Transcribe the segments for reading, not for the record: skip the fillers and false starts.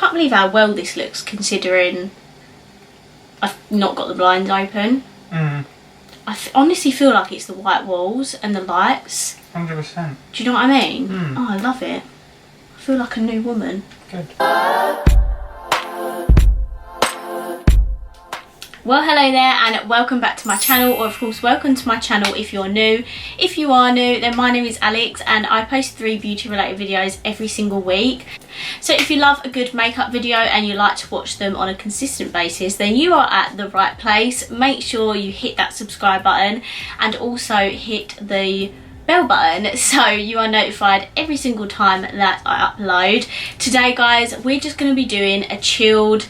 can't believe how well this looks considering I've not got the blinds open. I honestly feel like it's the white walls and the lights. 100%. Do you know what I mean? Oh, I love it. I feel like a new woman. Good. Well, hello there and welcome back to my channel, or of course welcome to my channel if you're new. If you are new, then my name is Alex and I post 3 beauty related videos every single week. So if you love a good makeup video and you like to watch them on a consistent basis, then you are at the right place. Make sure you hit that subscribe button and also hit the bell button so you are notified every single time that I upload. Today guys, we're just going to be doing a chilled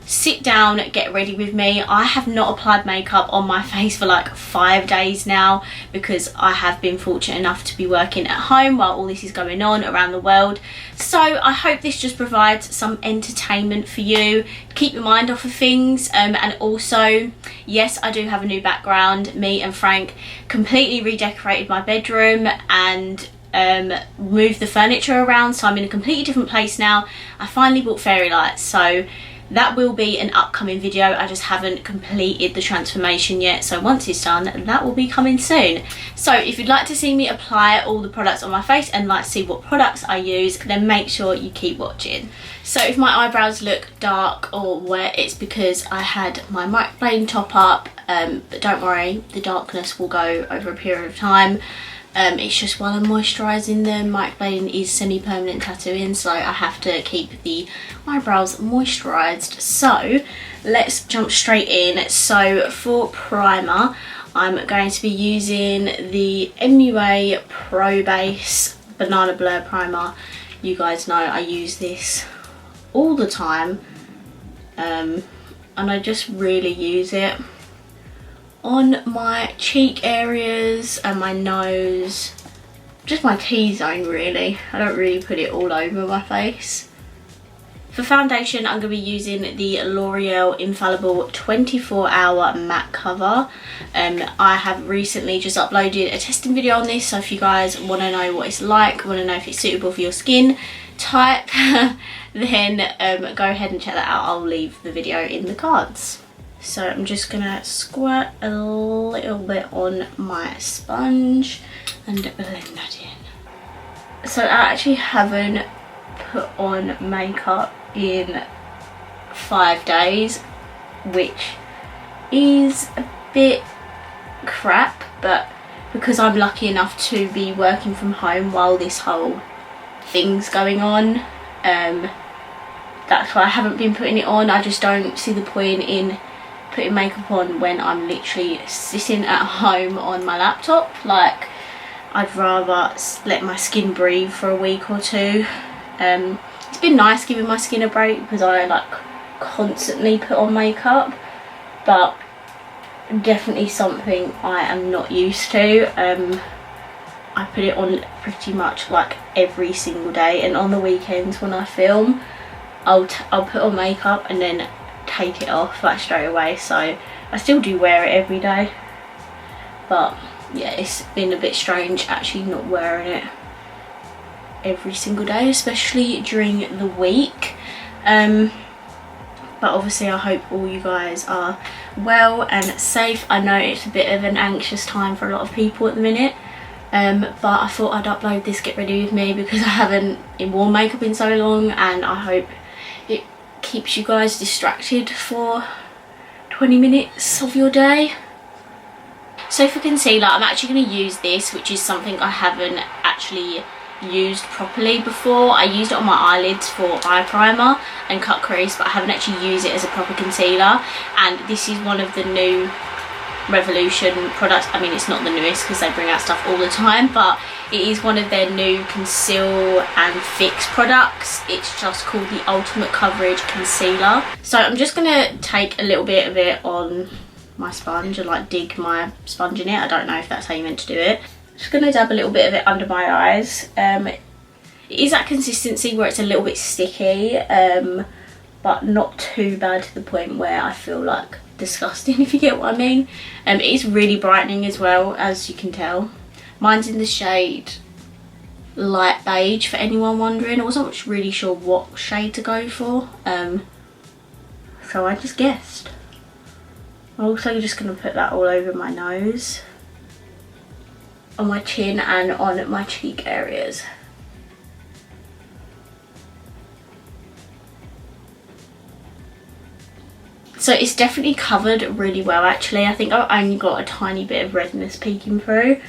sit down, get ready with me. I have not applied makeup on my face for like 5 days now because I have been fortunate enough to be working at home while all this is going on around the world. So I hope this just provides some entertainment for you, keep your mind off of things, and also, yes, I do have a new background. Me and Frank completely redecorated my bedroom and moved the furniture around, so I'm in a completely different place now. I finally bought fairy lights, so that will be an upcoming video. I just haven't completed the transformation yet, so once it's done, that will be coming soon. So if you'd like to see me apply all the products on my face and like to see what products I use, then make sure you keep watching. So if my eyebrows look dark or wet, it's because I had my microblade top up, but don't worry, the darkness will go over a period of time. It's just while I'm moisturising them. Microblading is semi-permanent tattooing, so I have to keep the eyebrows moisturised. So let's jump straight in. So for primer, I'm going to be using the MUA Pro Base Banana Blur Primer. You guys know I use this all the time, and I just really use it on my cheek areas and my nose, just my T-zone really. I don't really put it all over my face. For foundation, I'm going to be using the L'Oreal Infallible 24-hour matte cover. I have recently just uploaded a testing video on this, so if you guys want to know what it's like, want to know if it's suitable for your skin type, then go ahead and check that out. I'll leave the video in the cards. So I'm just gonna squirt a little bit on my sponge and blend that in. So I actually haven't put on makeup in 5 days, which is a bit crap, but because I'm lucky enough to be working from home while this whole thing's going on, that's why I haven't been putting it on. I just don't see the point in putting makeup on when I'm literally sitting at home on my laptop. Like, I'd rather let my skin breathe for a week or two. It's been nice giving my skin a break because I like constantly put on makeup, but definitely something I am not used to. I put it on pretty much like every single day, and on the weekends when I film, I'll put on makeup and then take it off like straight away. So I still do wear it every day, but yeah, it's been a bit strange actually not wearing it every single day, especially during the week. But obviously I hope all you guys are well and safe. I know it's a bit of an anxious time for a lot of people at the minute, but I thought I'd upload this get ready with me because I haven't worn makeup in so long, and I hope it keeps you guys distracted for 20 minutes of your day. So for concealer, I'm actually going to use this, which is something I haven't actually used properly before. I used it on my eyelids for eye primer and cut crease, but I haven't actually used it as a proper concealer, and this is one of the new Revolution products. I mean, it's not the newest because they bring out stuff all the time, but it is one of their new conceal and fix products. It's just called the Ultimate Coverage Concealer. So I'm just gonna take a little bit of it on my sponge and like dig my sponge in it. I don't know if that's how you meant to do it. Just gonna dab a little bit of it under my eyes. It is that consistency where it's a little bit sticky, but not too bad to the point where I feel like disgusting, if you get what I mean. It is really brightening as well, as you can tell. Mine's in the shade light beige for anyone wondering. I wasn't really sure what shade to go for, so I just guessed. I'm also just going to put that all over my nose, on my chin and on my cheek areas. So it's definitely covered really well actually. I think I've only got a tiny bit of redness peeking through.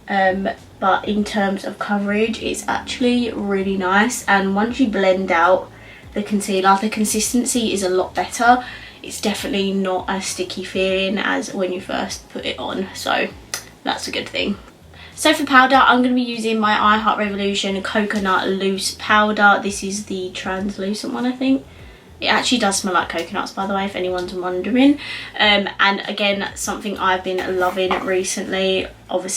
But in terms of coverage, it's actually really nice. And once you blend out the concealer, the consistency is a lot better. It's definitely not as sticky feeling as when you first put it on. So that's a good thing. So for powder, I'm going to be using my I Heart Revolution Coconut Loose Powder. This is the translucent one, I think. It actually does smell like coconuts, by the way, if anyone's wondering. And again, something I've been loving recently. Hadn't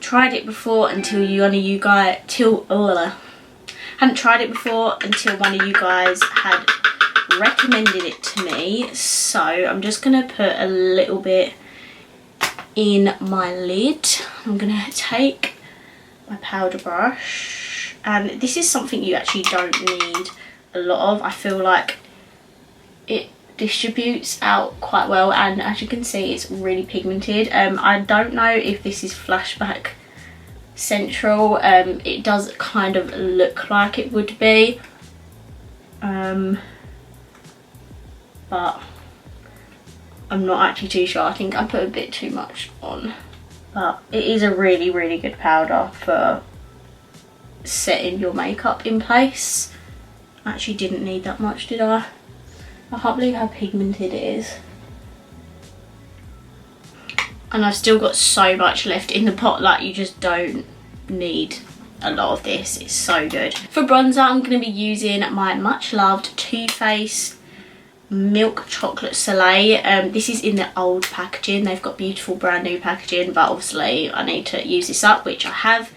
tried it before until hadn't tried it before until one of you guys had recommended it to me. So I'm just gonna put a little bit in my lid. I'm gonna take my powder brush. And this is something you actually don't need a lot of. I feel like it distributes out quite well, and as you can see, it's really pigmented. I don't know if this is Flashback Central. It does kind of look like it would be, but I'm not actually too sure. I think I put a bit too much on, but it is a really, really good powder for setting your makeup in place. I actually didn't need that much, did I? I can't believe how pigmented it is. And I've still got so much left in the pot, like you just don't need a lot of this. It's so good. For bronzer, I'm going to be using my much loved Too Faced Milk Chocolate Soleil. This is in the old packaging. They've got beautiful brand new packaging, but obviously I need to use this up, which I have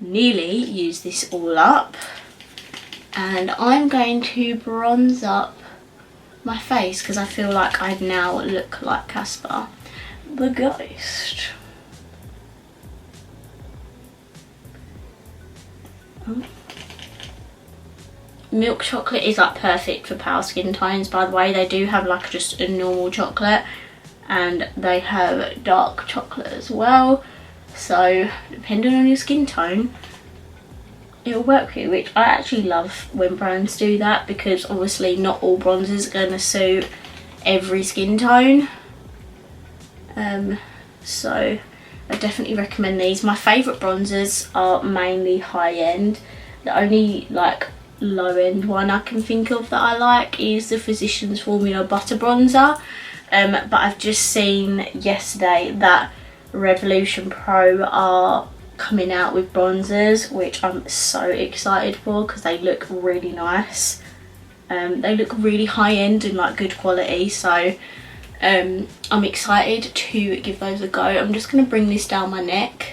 nearly used this all up. And I'm going to bronze up my face because I feel like I now look like Casper the Ghost. Milk chocolate is like perfect for pale skin tones, by the way. They do have like just a normal chocolate and they have dark chocolate as well. So depending on your skin tone, it'll work for you, which I actually love when brands do that, because obviously not all bronzers are going to suit every skin tone. So I definitely recommend these. My favourite bronzers are mainly high end. The only like low end one I can think of that I like is the Physicians Formula Butter Bronzer. But I've just seen yesterday that Revolution Pro are coming out with bronzers, which I'm so excited for because they look really nice. They look really high end and like good quality, so I'm excited to give those a go. I'm just going to bring this down my neck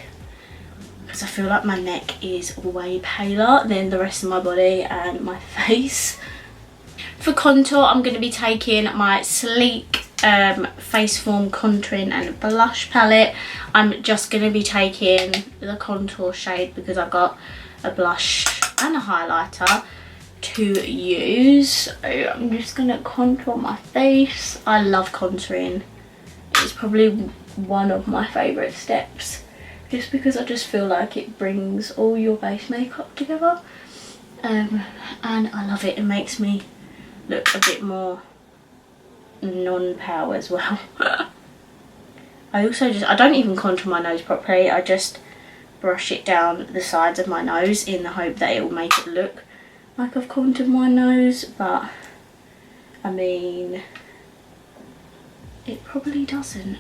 because I feel like my neck is way paler than the rest of my body and my face. For contour, I'm going to be taking my Sleek Face Form Contouring and Blush palette. I'm just going to be taking the contour shade because I've got a blush and a highlighter to use. So I'm just going to contour my face. I love contouring. It's probably one of my favourite steps, just because I just feel like it brings all your base makeup together, and I love it. It makes me look a bit more non-pale as well. I don't even contour my nose properly. I just brush it down the sides of my nose in the hope that it will make it look like I've contoured my nose, but I mean, it probably doesn't.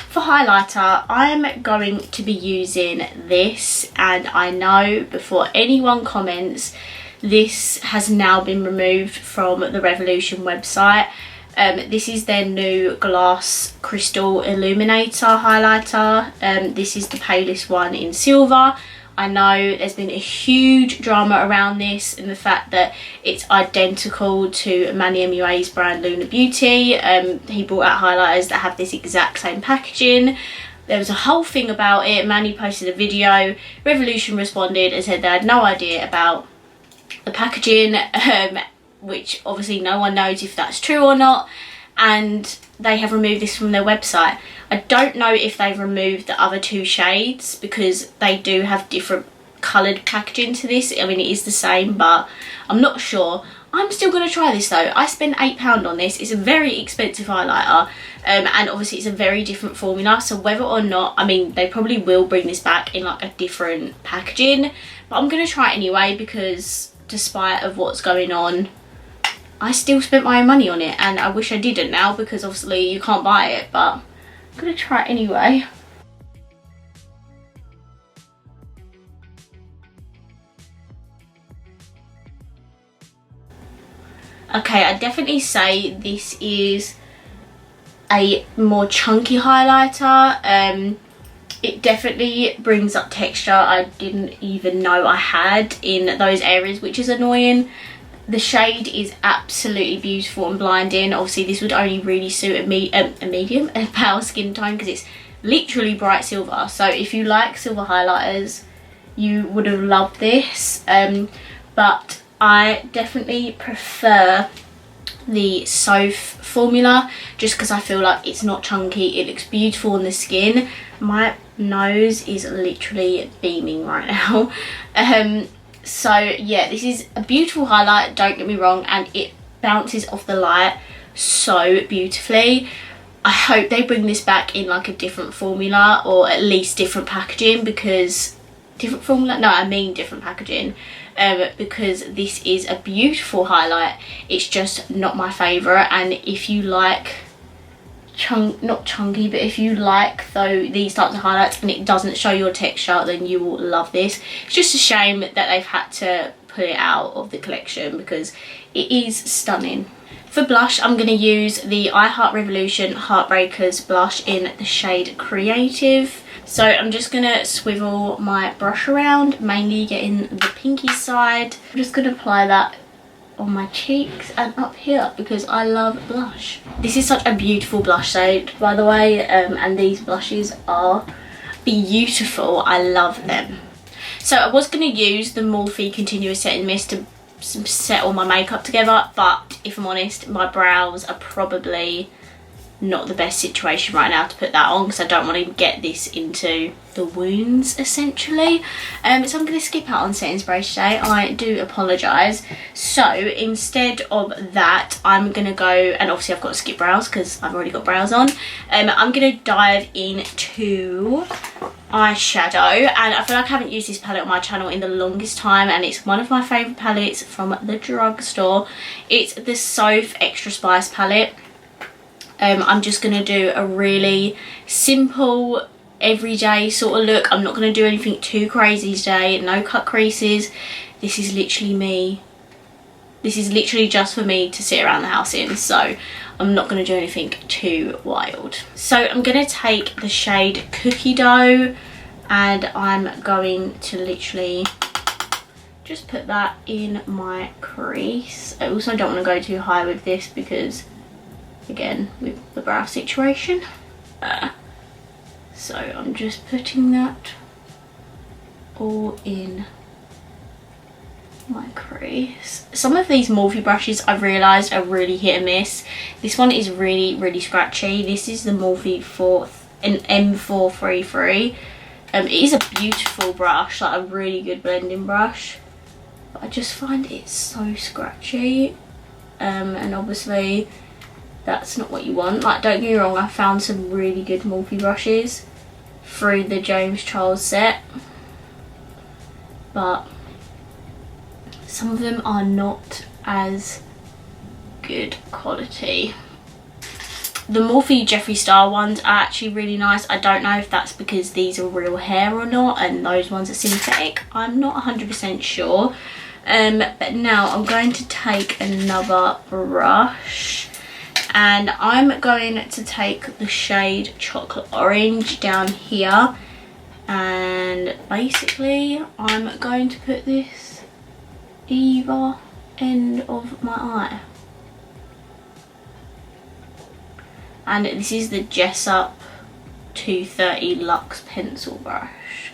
For highlighter, I'm going to be using this, and I know before anyone comments, this has now been removed from the Revolution website. This is their new Glass Crystal Illuminator highlighter. This is the palest one in silver. I know there's been a huge drama around this and the fact that it's identical to Manny MUA's brand Luna Beauty. He brought out highlighters that have this exact same packaging. There was a whole thing about it. Manny posted a video, Revolution responded and said they had no idea about the packaging, which obviously no one knows if that's true or not, and they have removed this from their website. I don't know if they've removed the other 2 shades because they do have different coloured packaging to this. I mean, it is the same, but I'm not sure. I'm still going to try this though. I spent £8 on this. It's a very expensive highlighter, and obviously it's a very different formula, so whether or not, I mean, they probably will bring this back in like a different packaging, but I'm going to try it anyway because despite of what's going on, I still spent my own money on it, and I wish I didn't now because obviously you can't buy it, but I'm going to try it anyway. Okay, I definitely say this is a more chunky highlighter. It definitely brings up texture I didn't even know I had in those areas, which is annoying. The shade is absolutely beautiful and blinding. Obviously this would only really suit a medium, a pale skin tone, because it's literally bright silver. So if you like silver highlighters, you would have loved this. But I definitely prefer the Soph formula just because I feel like it's not chunky. It looks beautiful on the skin. My nose is literally beaming right now. So yeah, this is a beautiful highlight, don't get me wrong, and it bounces off the light so beautifully. I hope they bring this back in like a different formula, or at least different packaging, because different formula, no, I mean different packaging, because this is a beautiful highlight. It's just not my favourite, and if you like not chunky, but if you like though these types of highlights and it doesn't show your texture, then you will love this. It's just a shame that they've had to put it out of the collection because it is stunning. For blush, I'm going to use the I Heart Revolution Heartbreakers blush in the shade Creative. So I'm just going to swivel my brush around, mainly getting the pinky side. I'm just going to apply that on my cheeks and up here because I love blush. This is such a beautiful blush shade, by the way, and these blushes are beautiful. I love them. So I was going to use the Morphe Continuous Setting Mist to set all my makeup together, but if I'm honest, my brows are probably not the best situation right now to put that on because I don't want to get this into the wounds essentially. So I'm going to skip out on setting spray today. I do apologise. So instead of that, I'm going to go, and obviously I've got to skip brows because I've already got brows on. I'm going to dive into eyeshadow, and I feel like I haven't used this palette on my channel in the longest time, and it's one of my favourite palettes from the drugstore. It's the Soph Extra Spice palette. I'm just going to do a really simple everyday sort of look. I'm not going to do anything too crazy today, no cut creases. This is literally me. This is literally just for me to sit around the house in, so I'm not going to do anything too wild. So I'm going to take the shade Cookie Dough and I'm going to literally just put that in my crease. I also don't want to go too high with this because, again, with the brow situation. So I'm just putting that all in my crease. Some of these Morphe brushes I've realised are really hit and miss. This one is really scratchy. This is the Morphe M433. It is a beautiful brush, like a really good blending brush, but I just find it so scratchy, and obviously that's not what you want. Like, don't get me wrong, I found some really good Morphe brushes through the James Charles set, but some of them are not as good quality. The Morphe Jeffree Star ones are actually really nice. I don't know if that's because these are real hair or not and those ones are synthetic. I'm not 100% sure. But now I'm going to take another brush and I'm going to take the shade Chocolate Orange down here, and basically I'm going to put this either end of my eye. And this is the Jessup 230 Luxe pencil brush.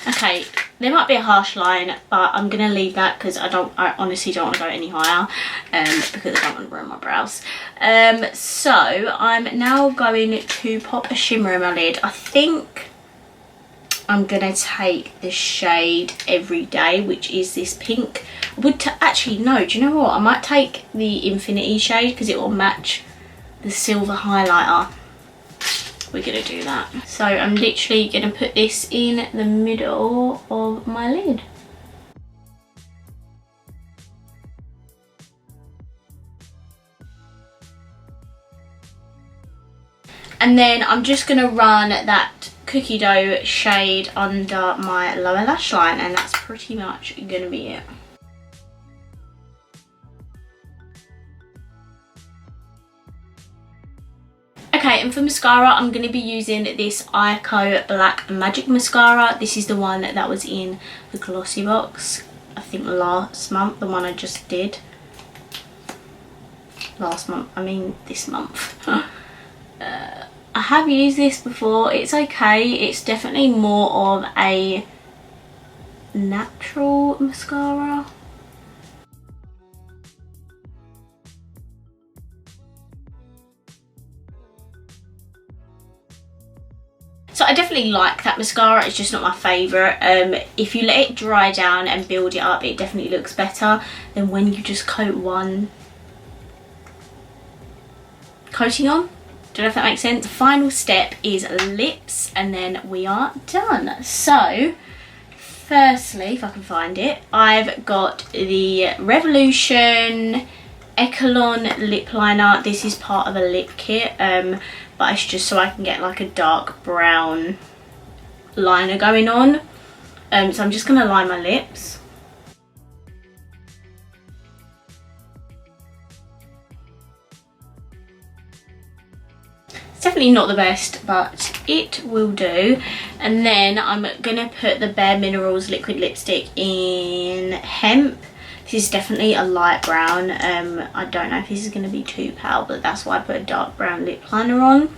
Okay, there might be a harsh line, but I'm gonna leave that because I honestly don't want to go any higher, because I don't want to ruin my brows. So I'm now going to pop a shimmer in my lid. I think I'm gonna take the shade Everyday, which is this pink. Actually no, do you know what? I might take the Infinity shade because it will match the silver highlighter. We're gonna do that. So I'm literally gonna put this in the middle of my lid. And then I'm just gonna run that cookie dough shade under my lower lash line, and that's pretty much gonna be it. Okay, and for mascara, I'm going to be using this Ico Black Magic Mascara. This is the one that was in the Glossy box, I think last month, the one I just did. Last month, I mean this month. I have used this before, it's okay. It's definitely more of a natural mascara. So I definitely like that mascara, it's just not my favourite. If you let it dry down and build it up, it definitely looks better than when you just coat one coating on. Don't know if that makes sense. The final step is lips, and then we are done. So firstly, if I can find it, I've got the Revolution Echelon lip liner. This is part of a lip kit, but it's just so I can get like a dark brown liner going on. So I'm just going to line my lips. It's definitely not the best, but it will do. And then I'm going to put the Bare Minerals liquid lipstick in Hemp. This is definitely a light brown. I don't know if this is going to be too pale, but that's why I put a dark brown lip liner on.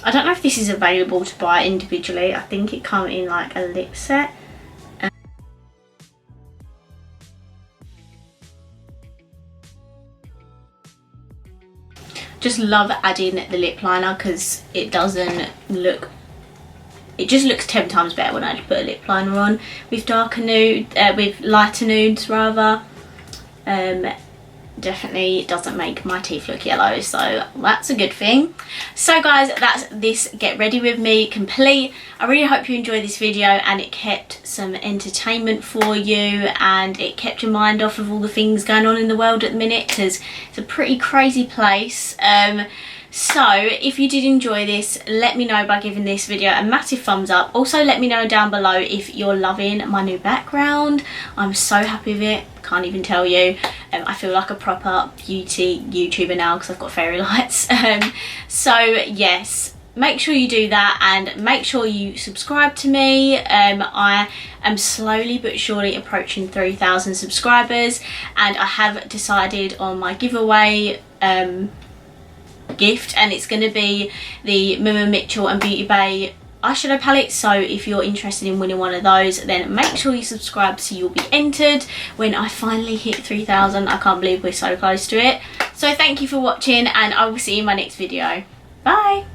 I don't know if this is available to buy individually. I think it comes in like a lip set. Just love adding the lip liner because it doesn't look, it just looks 10 times better when I put a lip liner on with darker nude, with lighter nudes rather. Definitely doesn't make my teeth look yellow, so that's a good thing. So guys, that's this Get Ready With Me complete. I really hope you enjoyed this video and it kept some entertainment for you, and it kept your mind off of all the things going on in the world at the minute, because it's a pretty crazy place. So if you did enjoy this, let me know by giving this video a massive thumbs up. Also let me know down below if you're loving my new background. I'm so happy with it, can't even tell you. I feel like a proper beauty YouTuber now because I've got fairy lights. So yes, make sure you do that, and make sure you subscribe to me. I am slowly but surely approaching 3,000 subscribers, and I have decided on my giveaway gift, and it's going to be the Mima Mitchell and Beauty Bay eyeshadow palette. So if you're interested in winning one of those, then make sure you subscribe so you'll be entered when I finally hit 3,000. I can't believe we're so close to it. So thank you for watching, and I will see you in my next video. Bye.